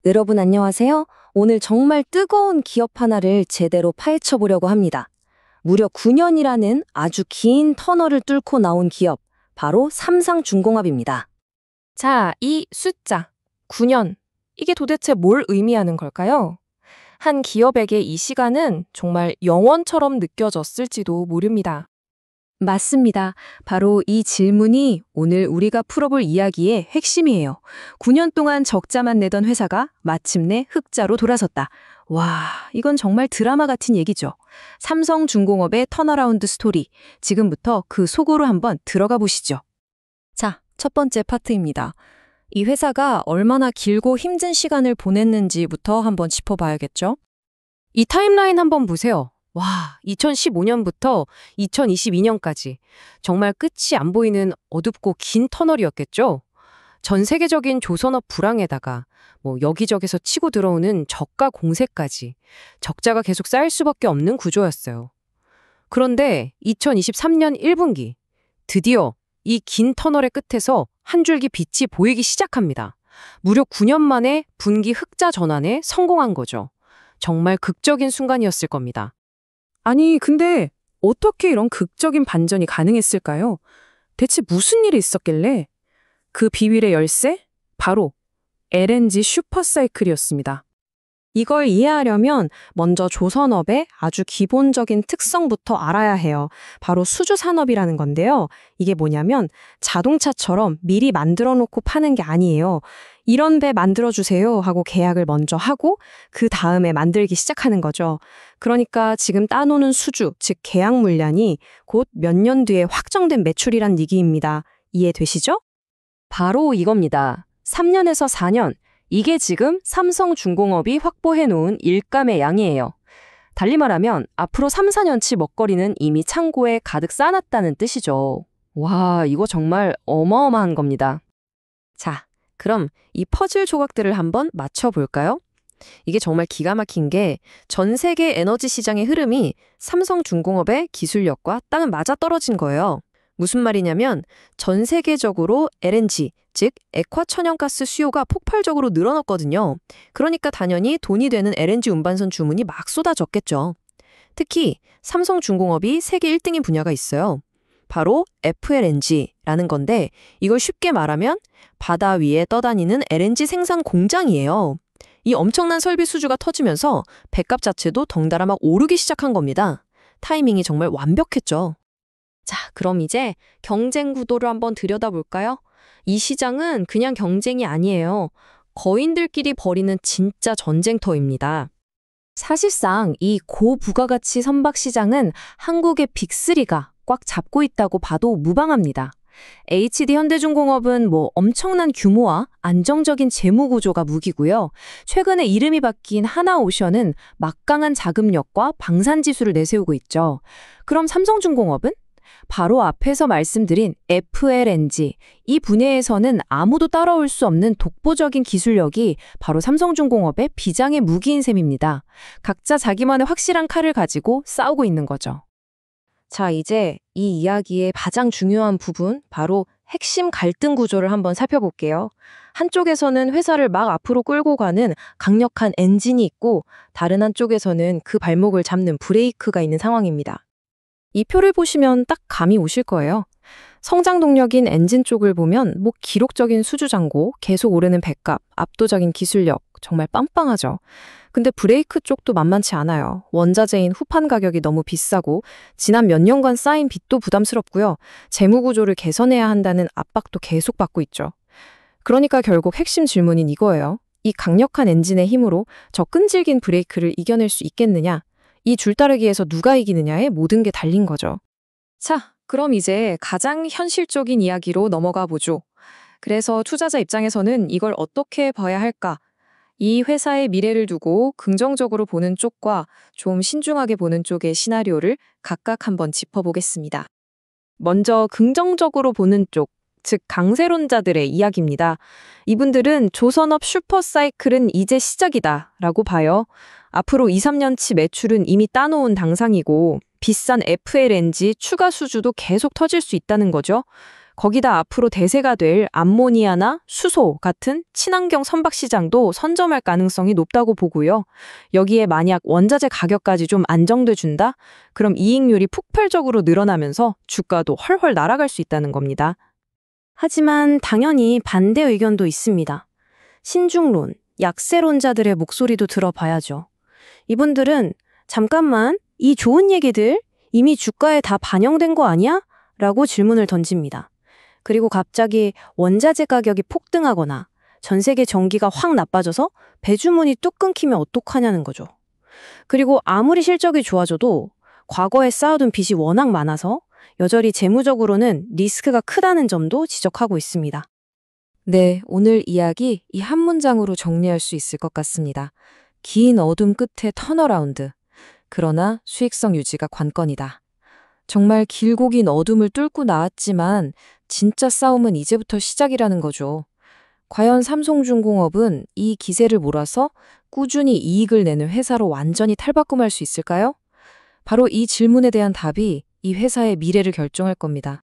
여러분 안녕하세요. 오늘 정말 뜨거운 기업 하나를 제대로 파헤쳐 보려고 합니다. 무려 9년이라는 아주 긴 터널을 뚫고 나온 기업, 바로 삼상중공업입니다. 자, 이 숫자 9년. 이게 도대체 뭘 의미하는 걸까요? 한 기업에게 이 시간은 정말 영원처럼 느껴졌을지도 모릅니다. 맞습니다. 바로 이 질문이 오늘 우리가 풀어볼 이야기의 핵심이에요. 9년 동안 적자만 내던 회사가 마침내 흑자로 돌아섰다. 와, 이건 정말 드라마 같은 얘기죠. 삼성중공업의 턴어라운드 스토리. 지금부터 그 속으로 한번 들어가 보시죠. 자, 첫 번째 파트입니다. 이 회사가 얼마나 길고 힘든 시간을 보냈는지부터 한번 짚어봐야겠죠? 이 타임라인 한번 보세요. 와, 2015년부터 2022년까지 정말 끝이 안 보이는 어둡고 긴 터널이었겠죠? 전 세계적인 조선업 불황에다가 여기저기서 치고 들어오는 저가 공세까지 적자가 계속 쌓일 수밖에 없는 구조였어요. 그런데 2023년 1분기 드디어 이 긴 터널의 끝에서 한 줄기 빛이 보이기 시작합니다. 무려 9년 만에 분기 흑자 전환에 성공한 거죠. 정말 극적인 순간이었을 겁니다. 아니, 근데 어떻게 이런 극적인 반전이 가능했을까요? 대체 무슨 일이 있었길래? 그 비밀의 열쇠? 바로 LNG 슈퍼사이클이었습니다. 이걸 이해하려면 먼저 조선업의 아주 기본적인 특성부터 알아야 해요. 바로 수주산업이라는 건데요. 이게 뭐냐면 자동차처럼 미리 만들어 놓고 파는 게 아니에요. 이런 배 만들어주세요 하고 계약을 먼저 하고 그 다음에 만들기 시작하는 거죠. 그러니까 지금 따놓는 수주, 즉 계약 물량이 곧 몇 년 뒤에 확정된 매출이란 얘기입니다. 이해되시죠? 바로 이겁니다. 3년에서 4년. 이게 지금 삼성중공업이 확보해놓은 일감의 양이에요. 달리 말하면 앞으로 3, 4년치 먹거리는 이미 창고에 가득 쌓아놨다는 뜻이죠. 와, 이거 정말 어마어마한 겁니다. 자, 그럼 이 퍼즐 조각들을 한번 맞춰볼까요? 이게 정말 기가 막힌 게 전 세계 에너지 시장의 흐름이 삼성중공업의 기술력과 딱 맞아떨어진 거예요. 무슨 말이냐면 전 세계적으로 LNG, 즉 액화천연가스 수요가 폭발적으로 늘어났거든요. 그러니까 당연히 돈이 되는 LNG 운반선 주문이 막 쏟아졌겠죠. 특히 삼성중공업이 세계 1등인 분야가 있어요. 바로 FLNG라는 건데 이걸 쉽게 말하면 바다 위에 떠다니는 LNG 생산 공장이에요. 이 엄청난 설비 수주가 터지면서 배값 자체도 덩달아 막 오르기 시작한 겁니다. 타이밍이 정말 완벽했죠. 자, 그럼 이제 경쟁 구도를 한번 들여다볼까요? 이 시장은 그냥 경쟁이 아니에요. 거인들끼리 벌이는 진짜 전쟁터입니다. 사실상 이 고부가가치 선박 시장은 한국의 빅3가 꽉 잡고 있다고 봐도 무방합니다. HD 현대중공업은 엄청난 규모와 안정적인 재무 구조가 무기고요. 최근에 이름이 바뀐 하나오션은 막강한 자금력과 방산 지수를 내세우고 있죠. 그럼 삼성중공업은? 바로 앞에서 말씀드린 FLNG, 이 분야에서는 아무도 따라올 수 없는 독보적인 기술력이 바로 삼성중공업의 비장의 무기인 셈입니다. 각자 자기만의 확실한 칼을 가지고 싸우고 있는 거죠. 자, 이제 이 이야기의 가장 중요한 부분, 바로 핵심 갈등 구조를 한번 살펴볼게요. 한쪽에서는 회사를 막 앞으로 끌고 가는 강력한 엔진이 있고 다른 한쪽에서는 그 발목을 잡는 브레이크가 있는 상황입니다. 이 표를 보시면 딱 감이 오실 거예요. 성장 동력인 엔진 쪽을 보면 기록적인 수주 잔고, 계속 오르는 배값, 압도적인 기술력, 정말 빵빵하죠. 근데 브레이크 쪽도 만만치 않아요. 원자재인 후판 가격이 너무 비싸고 지난 몇 년간 쌓인 빚도 부담스럽고요. 재무 구조를 개선해야 한다는 압박도 계속 받고 있죠. 그러니까 결국 핵심 질문인 이거예요. 이 강력한 엔진의 힘으로 저 끈질긴 브레이크를 이겨낼 수 있겠느냐? 이 줄다리기에서 누가 이기느냐에 모든 게 달린 거죠. 자, 그럼 이제 가장 현실적인 이야기로 넘어가 보죠. 그래서 투자자 입장에서는 이걸 어떻게 봐야 할까? 이 회사의 미래를 두고 긍정적으로 보는 쪽과 좀 신중하게 보는 쪽의 시나리오를 각각 한번 짚어보겠습니다. 먼저 긍정적으로 보는 쪽, 즉 강세론자들의 이야기입니다. 이분들은 조선업 슈퍼사이클은 이제 시작이다 라고 봐요. 앞으로 2, 3년치 매출은 이미 따놓은 당상이고 비싼 FLNG 추가 수주도 계속 터질 수 있다는 거죠. 거기다 앞으로 대세가 될 암모니아나 수소 같은 친환경 선박 시장도 선점할 가능성이 높다고 보고요. 여기에 만약 원자재 가격까지 좀 안정돼 준다? 그럼 이익률이 폭발적으로 늘어나면서 주가도 헐헐 날아갈 수 있다는 겁니다. 하지만 당연히 반대 의견도 있습니다. 신중론, 약세론자들의 목소리도 들어봐야죠. 이분들은 잠깐만, 이 좋은 얘기들 이미 주가에 다 반영된 거 아니야? 라고 질문을 던집니다. 그리고 갑자기 원자재 가격이 폭등하거나 전 세계 경기가 확 나빠져서 배주문이 뚝 끊기면 어떡하냐는 거죠. 그리고 아무리 실적이 좋아져도 과거에 쌓아둔 빚이 워낙 많아서 여전히 재무적으로는 리스크가 크다는 점도 지적하고 있습니다. 네, 오늘 이야기 이 한 문장으로 정리할 수 있을 것 같습니다. 긴 어둠 끝에 턴어라운드. 그러나 수익성 유지가 관건이다. 정말 길고 긴 어둠을 뚫고 나왔지만 진짜 싸움은 이제부터 시작이라는 거죠. 과연 삼성중공업은 이 기세를 몰아서 꾸준히 이익을 내는 회사로 완전히 탈바꿈할 수 있을까요? 바로 이 질문에 대한 답이 이 회사의 미래를 결정할 겁니다.